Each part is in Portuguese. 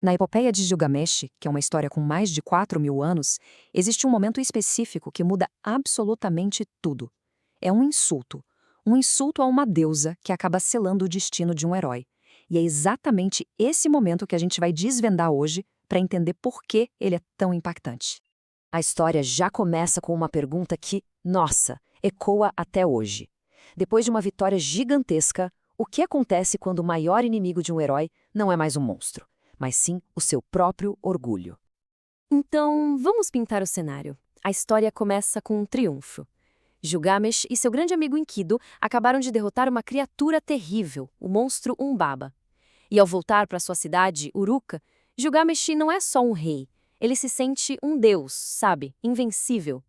Na epopeia de Gilgamesh, que é uma história com mais de 4.000 anos, existe um momento específico que muda absolutamente tudo. É um insulto. Um insulto a uma deusa que acaba selando o destino de um herói. E é exatamente esse momento que a gente vai desvendar hoje para entender por que ele é tão impactante. A história já começa com uma pergunta que, nossa, ecoa até hoje. Depois de uma vitória gigantesca, o que acontece quando o maior inimigo de um herói não é mais um monstro, mas sim o seu próprio orgulho? Então, vamos pintar o cenário. A história começa com um triunfo. Gilgamesh e seu grande amigo Enkidu acabaram de derrotar uma criatura terrível, o monstro Umbaba. E ao voltar para sua cidade, Uruk, Gilgamesh não é só um rei. Ele se sente um deus, sabe? Invencível.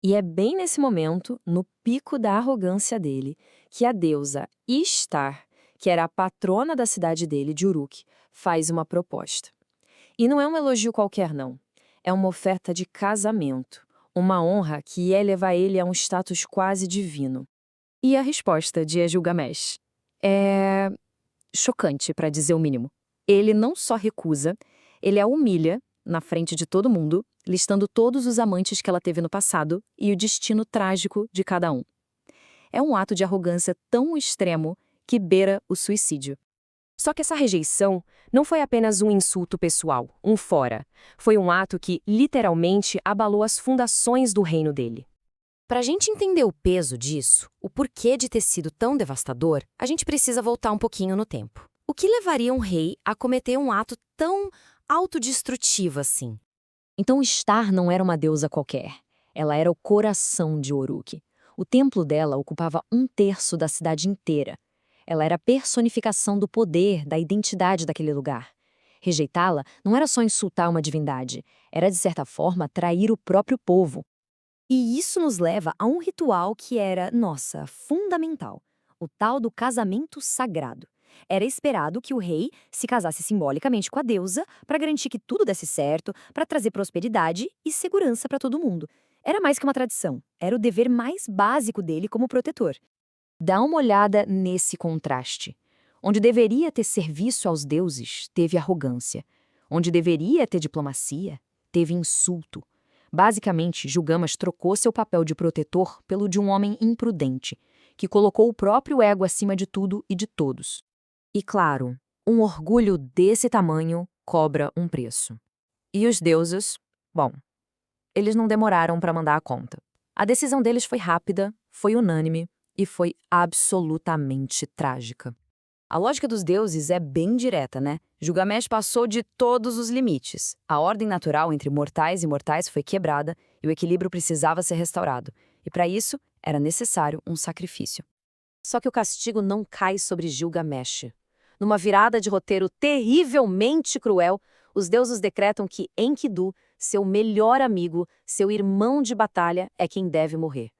E é bem nesse momento, no pico da arrogância dele, que a deusa Ishtar, que era a patrona da cidade dele, de Uruk, faz uma proposta. E não é um elogio qualquer, não. É uma oferta de casamento, uma honra que ia levar ele a um status quase divino. E a resposta de Gilgamesh é chocante, para dizer o mínimo. Ele não só recusa, ele a humilha na frente de todo mundo, listando todos os amantes que ela teve no passado e o destino trágico de cada um. É um ato de arrogância tão extremo que beira o suicídio. Só que essa rejeição não foi apenas um insulto pessoal, um fora. Foi um ato que, literalmente, abalou as fundações do reino dele. Para a gente entender o peso disso, o porquê de ter sido tão devastador, a gente precisa voltar um pouquinho no tempo. O que levaria um rei a cometer um ato tão autodestrutivo assim? Então, Ishtar não era uma deusa qualquer. Ela era o coração de Uruk. O templo dela ocupava 1/3 da cidade inteira. Ela era a personificação do poder, da identidade daquele lugar. Rejeitá-la não era só insultar uma divindade, era, de certa forma, trair o próprio povo. E isso nos leva a um ritual que era, nossa, fundamental: o tal do casamento sagrado. Era esperado que o rei se casasse simbolicamente com a deusa para garantir que tudo desse certo, para trazer prosperidade e segurança para todo mundo. Era mais que uma tradição, era o dever mais básico dele como protetor. Dá uma olhada nesse contraste. Onde deveria ter serviço aos deuses, teve arrogância. Onde deveria ter diplomacia, teve insulto. Basicamente, Gilgamesh trocou seu papel de protetor pelo de um homem imprudente, que colocou o próprio ego acima de tudo e de todos. E claro, um orgulho desse tamanho cobra um preço. E os deuses? Bom, eles não demoraram para mandar a conta. A decisão deles foi rápida, foi unânime e foi absolutamente trágica. A lógica dos deuses é bem direta, né? Gilgamesh passou de todos os limites. A ordem natural entre mortais e mortais foi quebrada e o equilíbrio precisava ser restaurado. E para isso, era necessário um sacrifício. Só que o castigo não cai sobre Gilgamesh. Numa virada de roteiro terrivelmente cruel, os deuses decretam que Enkidu, seu melhor amigo, seu irmão de batalha, é quem deve morrer.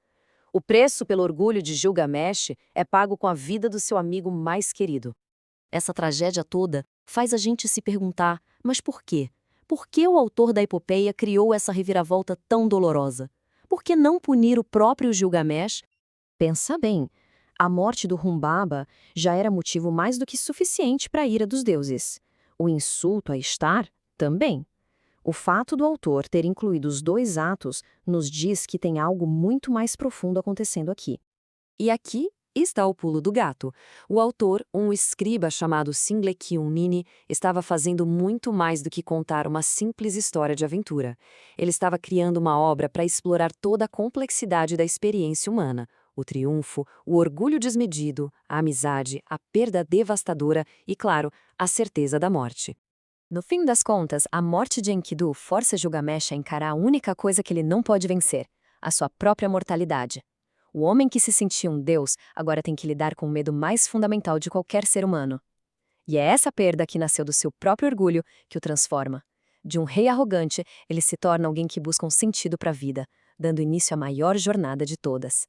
O preço pelo orgulho de Gilgamesh é pago com a vida do seu amigo mais querido. Essa tragédia toda faz a gente se perguntar, mas por quê? Por que o autor da epopeia criou essa reviravolta tão dolorosa? Por que não punir o próprio Gilgamesh? Pensa bem, a morte do Humbaba já era motivo mais do que suficiente para a ira dos deuses. O insulto a Ishtar também. O fato do autor ter incluído os dois atos nos diz que tem algo muito mais profundo acontecendo aqui. E aqui está o pulo do gato. O autor, um escriba chamado Sinlekyun Nini, estava fazendo muito mais do que contar uma simples história de aventura. Ele estava criando uma obra para explorar toda a complexidade da experiência humana: o triunfo, o orgulho desmedido, a amizade, a perda devastadora e, claro, a certeza da morte. No fim das contas, a morte de Enkidu força Gilgamesh a encarar a única coisa que ele não pode vencer: a sua própria mortalidade. O homem que se sentia um deus agora tem que lidar com o medo mais fundamental de qualquer ser humano. E é essa perda que nasceu do seu próprio orgulho que o transforma. De um rei arrogante, ele se torna alguém que busca um sentido para a vida, dando início à maior jornada de todas.